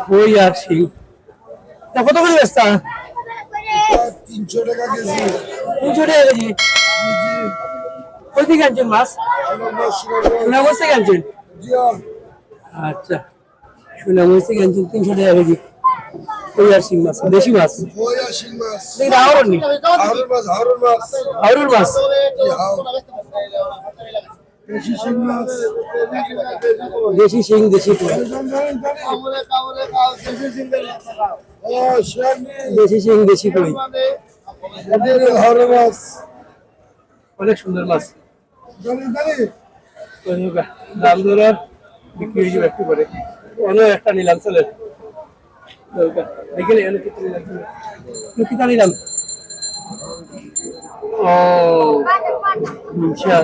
কই আর শিং কত করে বেচতা? 300 টাকা কেজি। 300 টাকা কেজি। কই থেকে আনছেন মাছ? সুনামগঞ্জ থেকে আনছেন? আচ্ছা, সুনামগঞ্জ থেকে আনছেন 300 টাকা কেজি। কই আর শিং মাছ, দেশি মাছ। কই আর শিং মাছ। এটা হাওড়ের নি? হাওড়ের মাছ, হাওড়ের মাছ। হাওড়ের মাছ। দেশি শিং মাছ। দেশি শিং, দেশি কই। দেশি শিং, দেশি কই। হাওড়ের মাছ। অনেক সুন্দর মাছ। দাম ধরে বিক্রি হয়ে যাবে একটু করে। অন্য একটা নিলাম চলে। দেখে নিলাম কিতা নিলাম। ও আচ্ছা,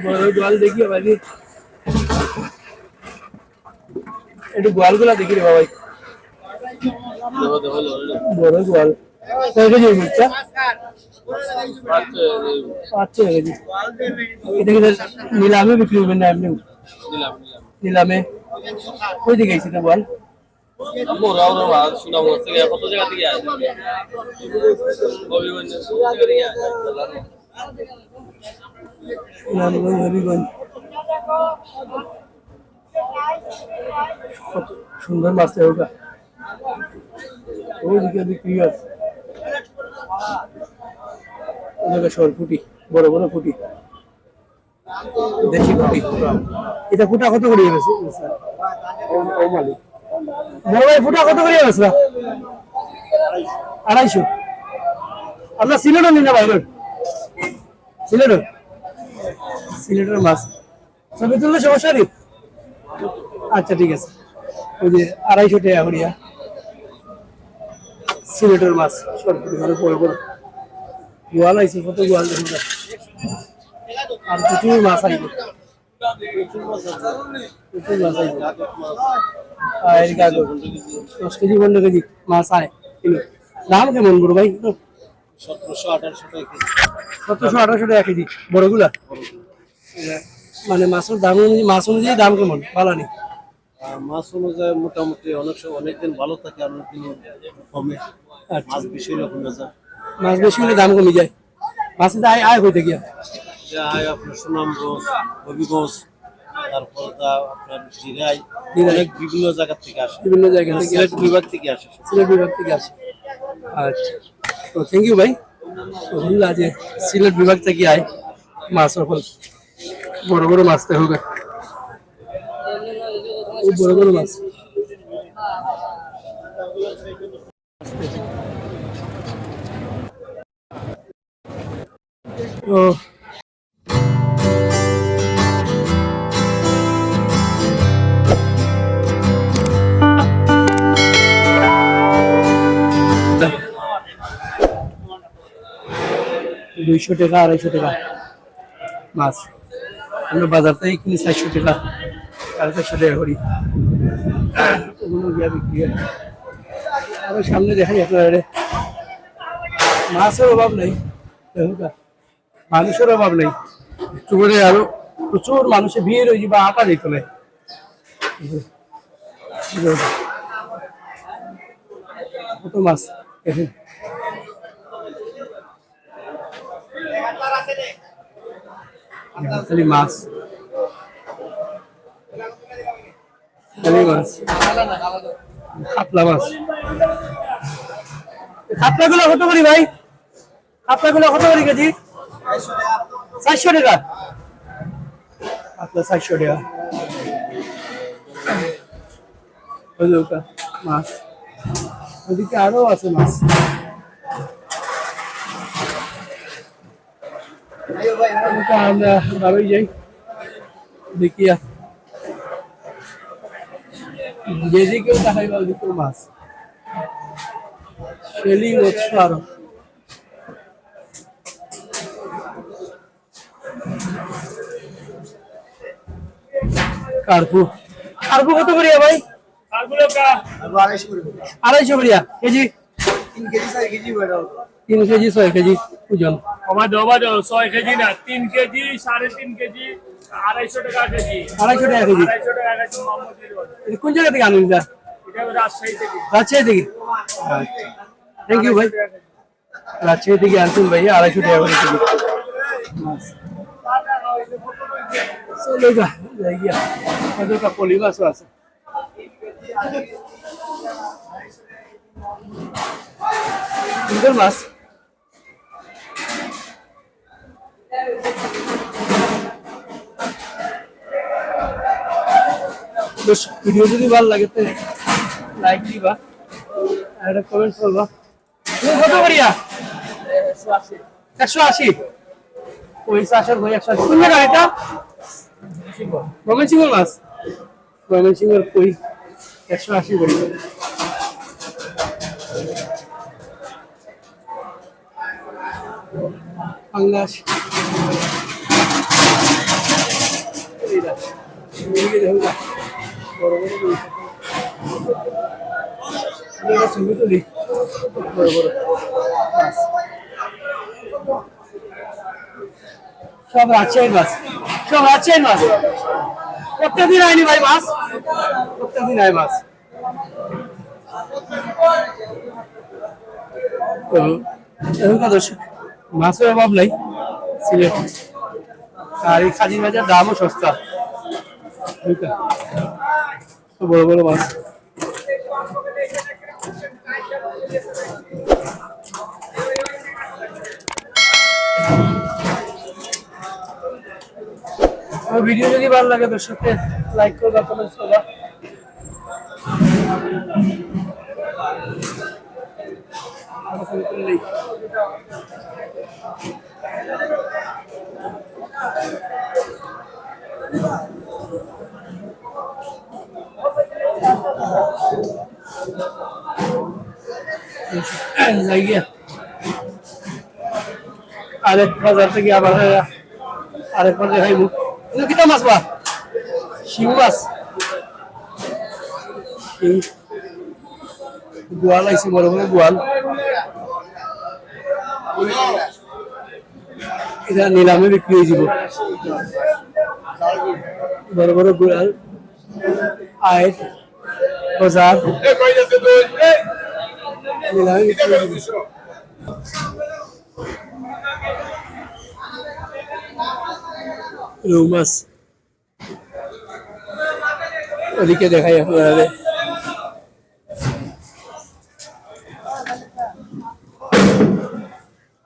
বড় গোয়াল দেখি বাবা, একটু গোয়াল গুলা দেখি রে বাবাই। বড় গোয়াল কয় কেজি মির্চা? 500 কেজি। এটা কি নিলামে বিক্রি করবেন না এমনি? নিলামে। কই দিকে গেছে গোয়াল? সুন্দর মাছ ওটা, ওইদিকে বিক্রি আছে। সর ফুটি, বড় বড় ফুটি, দেশি ফুটি। এটা ফুটা কত করে গেছে? বড় ভাই ফুটা কত করে গেছে? 250। আপনার সিলেটও নিন না ভাই? সিলেটও, সিলেটের মাছ ছবি তুললে সমস্যা নেই। আচ্ছা ঠিক আছে, ওই যে 250 টাকা করিয়া সিলেটের মাছ সরপুরি করে বড় বড় গোয়াল আইছে। কত গোয়াল দেখুন, আর প্রচুর মাছ আইবে, প্রচুর মাছ আইবে। 10 কেজি 15 কেজি মাছ আয় কিলো। দাম কেমন বড় ভাই? 1700-1800 টাকা কেজি। 1700-1800 টাকা কেজি বড়গুলা। মানে মাছের দাম অনুযায়ী, মাছ অনুযায়ী দাম কেমন? ভালো নেই মাছ অনুযায়ী মোটামুটি অনেকদিন ভালো থাকে, অনেকদিন কমে। মাছ বেশি হলে কমে যায়, মাছ বেশি হলে দাম কমে যায়। মাছের আয় আয় হইতে গিয়া আয় আপনার সুনামগঞ্জ, হবিগঞ্জ, তারপর আপনার জিরাই, অনেক বিভিন্ন জায়গা থেকে আসে, বিভিন্ন জায়গা থেকে, সিলেট বিভাগ থেকে আসে, সিলেট বিভাগ থেকে আসে। আচ্ছা, তো থ্যাংক ইউ ভাই। বললা যে সিলেট বিভাগ থেকে আয় মাছ, এখন বড় বড় মাছ তো হোক, বড় বড় মাছ। ও $200 $250 মাছ। আমরা বাজার থেকে কিনি 400 টাকা, 450 টাকা করি। ওগুলো গিয়া বিক্রি হয়। আবার সামনে দেখাই আপনার মাছের অভাব নেই, মানুষের অভাব নেই। একটু করে আরো প্রচুর মানুষের ভিড় হয়ে যাবে, আটা দিত না। কত মাছ দেখেন, খালি মাছ, খালি মাছ। খাপলা মাছ, খাপলা গুলো কত করি ভাই? খাপলা গুলো কত করি কেজি? 400 টাকা। খাপলা 400 টাকা। মাছ ওদিকে আরো আছে মাছ। আমরা ভালোই যাই দেখিয়া, যেদিকেও দেখাইবা ওদিকেও মাছ, শেলি মৎস্য আরো। কার্পু, কার্পু কত করিয়া ভাই? 250 করিয়া কেজি, 3 কেজি 4 কেজি বেরো 3 কেজি 6 কেজি ওজন। 6 কেজি না 3 কেজি 3.5 কেজি 250 টাকা কেজি। 250 টাকা কেজি। 250 টাকা কেজি মোহাম্মদীর রোড। এটা কোন জায়গা থেকে আনেন এটা? এটা রাজশাহী থেকে। রাজশাহী থেকে। থ্যাংক ইউ ভাই। রাজশাহী থেকে আনছেন ভাই 250 টাকা করে কেজি মাছ। চলো যাই গিয়া এতটা পলি মাছও আছে। সুন্দর মাছ। ভিডিও যদি ভালো লাগে তো লাইক দিবা আর একটা কমেন্ট করবা। কত করিয়া? 180। ওই চাষের বই 180। কোন জায়গা এটা? ময়মনসিংহ মাছ। ময়মনসিংহের কই 180 করি। পাঙ্গাস। বড় বড় ছবি তুলি বড় বড় মাছ। সব রাজশাহীর মাছ, সব রাজশাহীর মাছ। প্রত্যেকদিন আইনি ভাই মাছ, প্রত্যেকদিন আয় মাছ। এখনকার দর্শক মাছের অভাব নাই সিলেট, আর এই খাজির বাজার দামও সস্তা। বড় বড় মাছ। ভিডিও যদি ভালো লাগে দর্শককে লাইক করবা, কমেন্ট করবা। আরেক বাজার থেকে আবার আরেক বাজার খাইব। কিতা মাছ বা? শিং মাছ। গোয়াল আইসি, বড় বড় গোয়াল। এটা নিলামে বিক্রি হয়ে যাব। বড় বড় গোয়াল আয় বাজার নিলামে বিক্রি হয়ে যাব। রৌ মাছ ওদিকে দেখাই আপনাদের।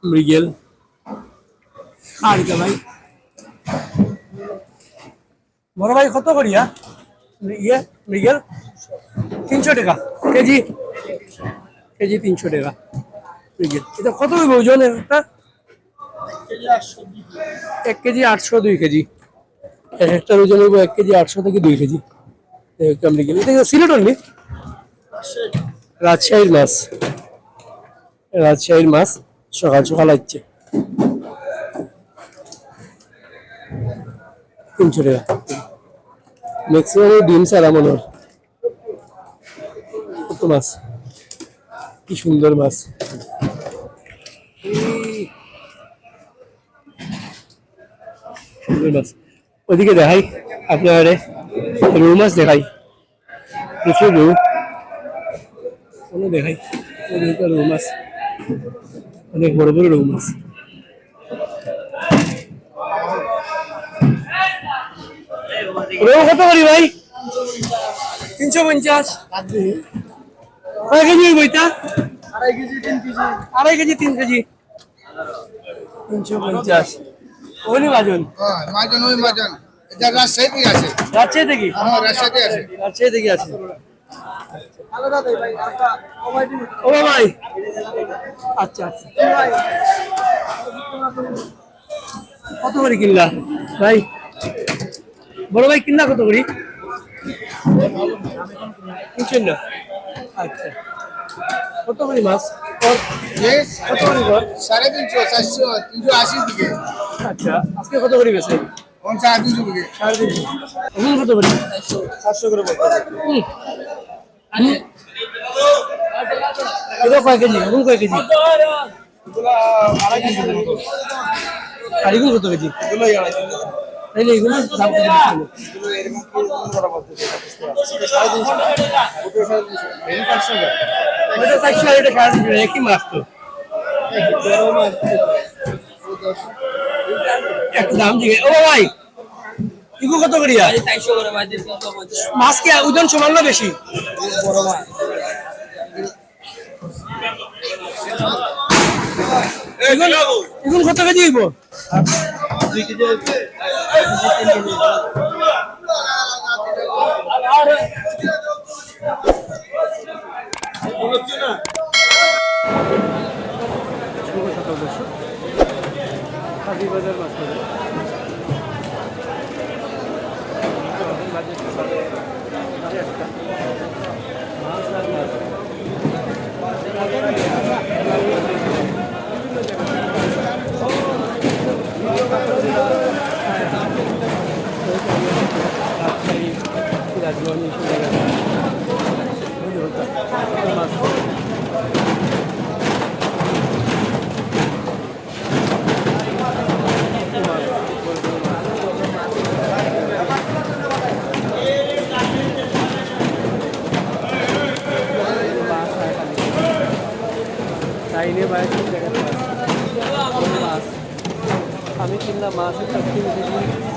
মৃগেল খাড়িকা ভাই, বড় ভাই কত করিয়া ইয়ে মৃগেল? 300 টাকা কেজি, কেজি 300 টাকা মৃগেল। এটা কত হইব ওজন? একটা 1 কেজি 800, 2 কেজি। একটা ওজন হইব 1 কেজি 800 থেকে 2 কেজি মৃগেল। এটা সিলেট অনলি, রাজশাহীর মাছ। রাজশাহীর মাছ সকাল সকাল আসছে 300 টাকা। ম্যাক্সিমাম ডিম ছাড়া মনে হয়। কত মাছ, কি সুন্দর মাছ। সুন্দর মাছ। ওদিকে দেখাই আপনার রৌ মাছ দেখাই, প্রচুর রৌ দেখাই। রৌ মাছ অনেক বড় বড় রৌ মাছ। রৌ কত করি ভাই? 350। কয় কেজি বইটা? 2.5 কেজি 3 কেজি। 2.5 KG 3 KG 350। ওলি বাজন। হ্যাঁ মাজন, ওই মাজন। এটা রাজশাহী থেকে আছে। রাজশাহী থেকে? হ্যাঁ রাজশাহী থেকে আছে। রাজশাহী থেকে আছে। আলাদা দেই ভাই, একটা কমাই দিন। ও ভাই আচ্ছা আচ্ছা। ভাই কত করে কিনলা ভাই? বড় ভাই কিনলা কত করে? কিনছেন না? আচ্ছা। কত করে মাছ? কত করে ঘর? 350, 400, 380 দিকে। আচ্ছা, আজকে কত করে বেছে? 350 দিকে। 350। এখন কত করে? 400 করে বলতে। এটা কয় কেজি এখন কয় কেজি কারিগুলো কত কেজি তাইলে এগুলো দাম কত এটা 400 আর এটা 350 একই মাছ তো এক দাম দিকে ও ভাই ইগো কত করিয়া মাছ কি ওজন সমান না বেশি বড় মাছ এগুলো কত কেজি হইব 2 কেজি বাজার মাছ চাইলে বাইরে মাছ আমি কিনলাম মাছ 3 কেজি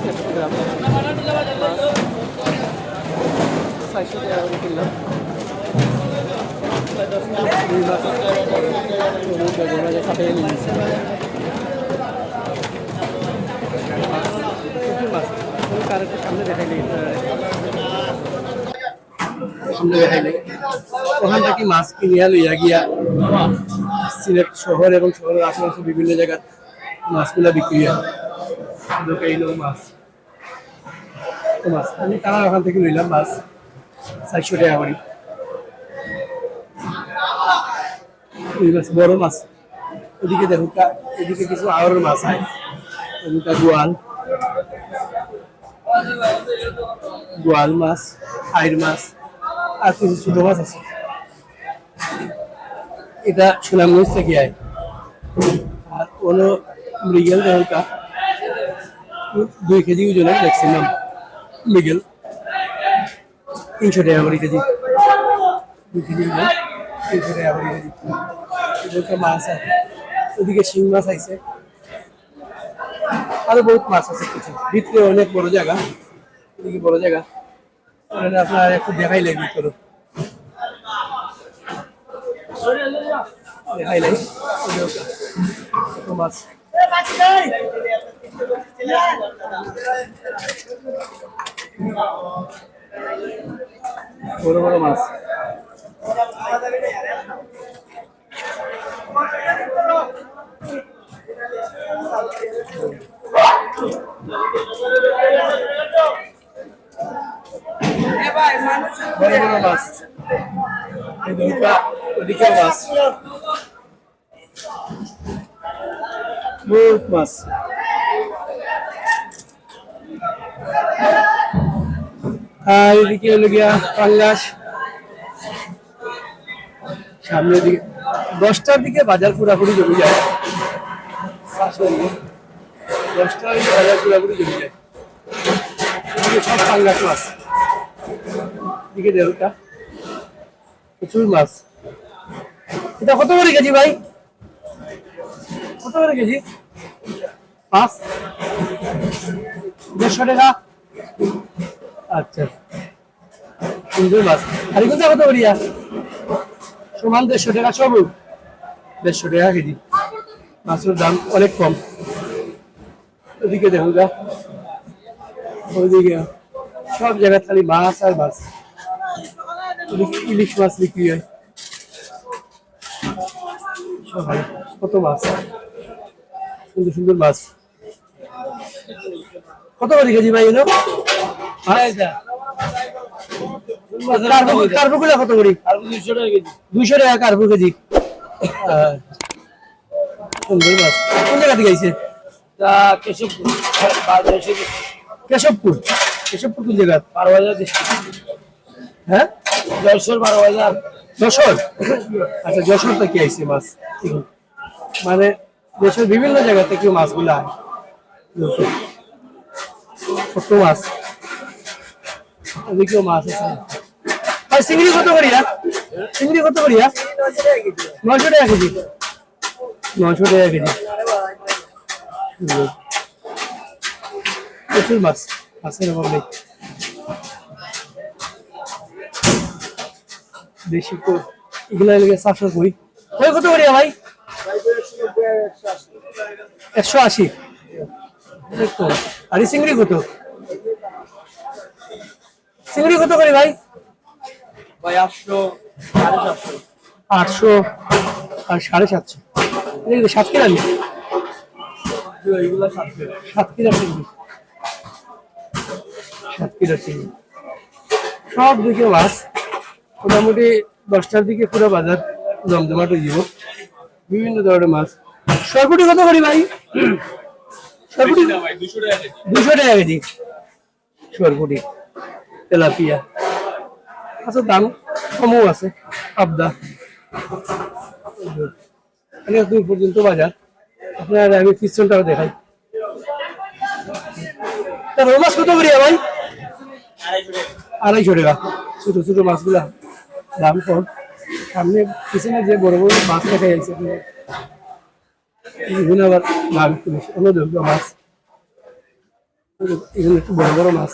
100 গ্রাম মাছ 400 টাকা করে কিনলাম কাটিয়ে নিয়েছি মাছ কারেন্টের সামনে দেখাইলে ওখান থেকে মাছ কিনিয়া লইয়া গিয়া সিলেট শহর এবং শহরের আশেপাশে বিভিন্ন জায়গায় মাছগুলা বিক্রি হয় মাছ মাছ আমি তারা ওখান থেকে লইলাম মাছ 400 টাকা করে মাছ বড় মাছ ওদিকে দেখো এদিকে কিছু আওয়ার মাছ হয় ওদিকে গোয়াল মাছ আইর মাছ আর কিছু ছোট মাছ আছে এটা সুনামগঞ্জ থেকে আয় আর কোনো মৃগেল দেহটা 2 কেজি ওজনের ম্যাক্সিমাম মৃগেল 300 টাকা করে কেজি 2 কেজি ওজন 300 টাকা করে কেজি এদিকে মাছ আছে ওদিকে শিং মাছ আছে আরো বহুত মাছ আছে কিছু ভিতরে অনেক বড় জায়গা এদিকে বড় জায়গা আপনার একটু দেখাই লাগবে চলো দেখাই লাই মাছ বড় বড় মাছ বড় বড় মাছ ওদিকে মাছ বহুত মাছ আর এদিকে হলো গিয়া পাঙ্গাস সামনের দিকে 10টার দিকে বাজার পুরাপুরি জমে যায় 10টার দিকে বাজার পুরাপুরি জমে যায় সব পাঙ্গাস মাছ দিকে দেড়টা প্রচুর মাছ এটা কত করে কেজি ভাই কত করে কেজি 5 150 টাকা আচ্ছা সুন্দর মাছ আর কোনটা কত করিয়া সমান 150 টাকা সব 150 টাকা কেজি মাছের দাম অনেক কম ওদিকে দেখুন গা ওদিকে সব জায়গায় খালি মাছ আর মাছ ইলিশ মাছ বিক্রি হয় সবাই কত মাছ সুন্দর সুন্দর মাছ কত করে কেজি ভাই এলো কার্পুগুলা কত করে 200 টাকা কেজি 200 টাকা কার্পু কেজি সুন্দর মাছ কোন জায়গা থেকে আইছে কেশবপুর কেশবপুর কোন জায়গা 12,000 হ্যাঁ যশোর 12,000। যশোর, আচ্ছা যশোর থেকে আইছে মাছ, ঠিক আছে। মানে দেশের বিভিন্ন জায়গা থেকে মাছগুলো আয়, ছোট মাছ, ওদিকেও মাছ আছে। আর চিংড়ি কত করিয়া? চিংড়ি কত করিয়া? 900 টাকা কেজি, 900 টাকা কেজি। প্রচুর মাছ, মাছের অভাব নেই। দেশি তো এগুলো লেগে 700 কই। ওই কত করিয়া ভাই? 180। দেখো আর এই চিংড়ি কত? চিংড়ি কত করে ভাই? ভাই 800, 750। 800 আর 750। এই 7 কিলো নি? এগুলো 700। 7 কিলো চিংড়ি, 7 কিলো চিংড়ি। সব দিকে মাছ, মোটামুটি 10টার দিকে পুরো বাজার জমজমাট হয়ে যাব। বিভিন্ন ধরনের মাছ। সরপুটি কত করি ভাই? সরপুটি 200 টাকা কেজি। সরপুটি, তেলাপিয়া, আচ্ছা দাম কমও আছে। পাবদা, অনেক দূর পর্যন্ত বাজার। আপনার আমি পিছনটাও দেখাই। তা রৌ মাছ কত করিয়া ভাই? 250 টাকা। ছোট ছোট মাছগুলা দাম কম। সামনে পিছনে যে বড় বড় মাছ দেখা যাচ্ছে, এগুলো আবার দাম একটু বেশি। অনুযোগ্য মাছ, এগুলো একটু বড় বড় মাছ।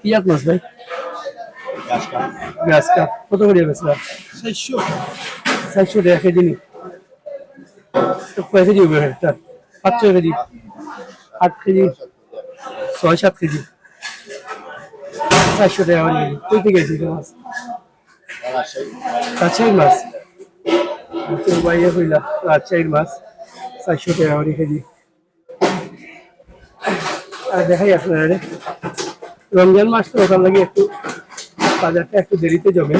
পিয়াক মাছ ভাই, গাছ কাপ কত করিয়া বেচলাম? 400 টাকা কেজি। নি কয় কেজি হবে একটা? 500 কেজি, 8 কেজি, 6-7 কেজি, 400 টাকা কেজি। কই থেকে গেছি মাছ? রাজশাহীর মাছ। বাইরে কইলা রাজশাহীর মাছ 400 টাকা করে কেজি। আর দেখাই আপনারা রমজান মাস তো ওখান লাগে একটু বাজারটা একটু দেরিতে যাবে,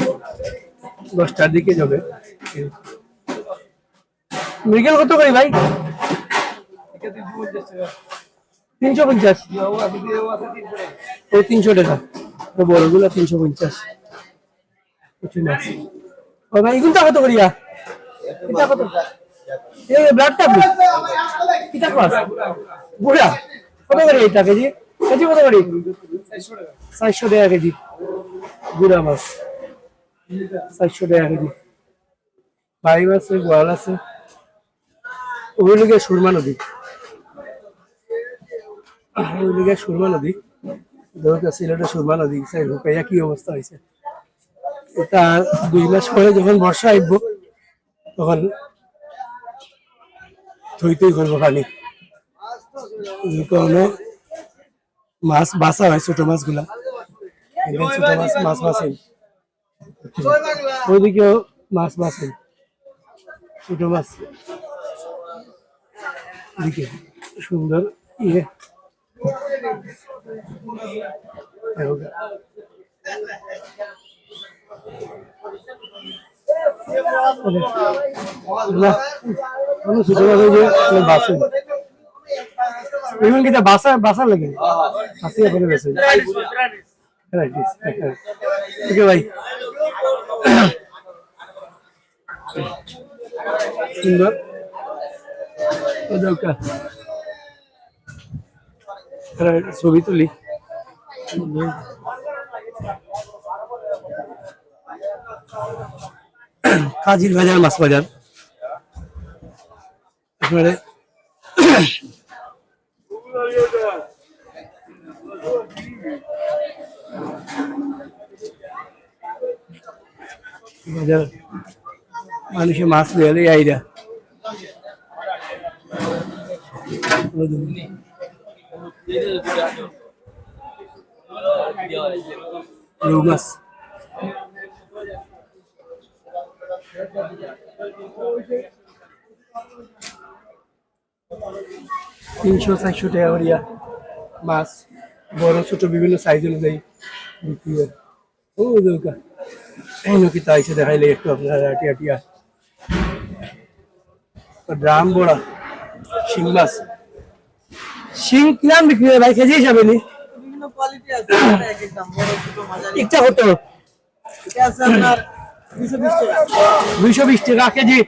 10টার দিকে যাবে। মৃগেল কত করে ভাই? 350। ওই 300 টাকা, বড়গুলো 350। প্রচুর মাছ। ও ভাই এগুলো কত করিয়া? এটা কত? এই ব্লাড ট্যাবলেট এটা মাছ বুড়া কত করে এটা কেজি? কেজি কত করে? 400 টাকা কেজি। বুড়া মাছ 400 টাকা কেজি। বাই আছে, গোয়াল আছে। ওইদিকে সুরমা নদী, ওইদিকে সুরমা নদী, সিলেটের সুরমা নদী। রুকাইয়া কি অবস্থা হয়েছে? এটা 2 মাস পরে যখন বর্ষা আসবো তখন থইতেই করবো পানি। এই কারণে মাছ বাঁচা হয়, ছোট মাছগুলা। ছোট মাছ মাছ বাঁচেন, ওইদিকেও মাছ বাঁচেন, ছোট মাছ। এদিকে সুন্দর ইয়ে ছোট মাছ বাঁচেন। even kita basah lagi masih apa nih biasanya right oke baik সুন্দর ওদকা ছবি তুলি কাজির বাজার মাছ বাজার আপনারা বাজার মানুষে মাছ ধরে আইরা রৌ মাছ $300-400 টাকা করিয়া মাছ বড় ছোট বিভিন্ন সাইজ অনুযায়ী বিক্রি হয়। ও দৌকা এই নকিতা এসে দেখাইলে একটু আপনারা আটিয়া টিয়া ড্রাম বড়া শিং মাছ শিং কিরাম বিক্রি হয় ভাই কেজি হিসাবে নি বিভিন্ন কোয়ালিটি আছে, এক এক দাম, বড় ছোট মাঝারি। এটা কত? এটা আছে আপনার 220 টাকা। 220 টাকা কেজি।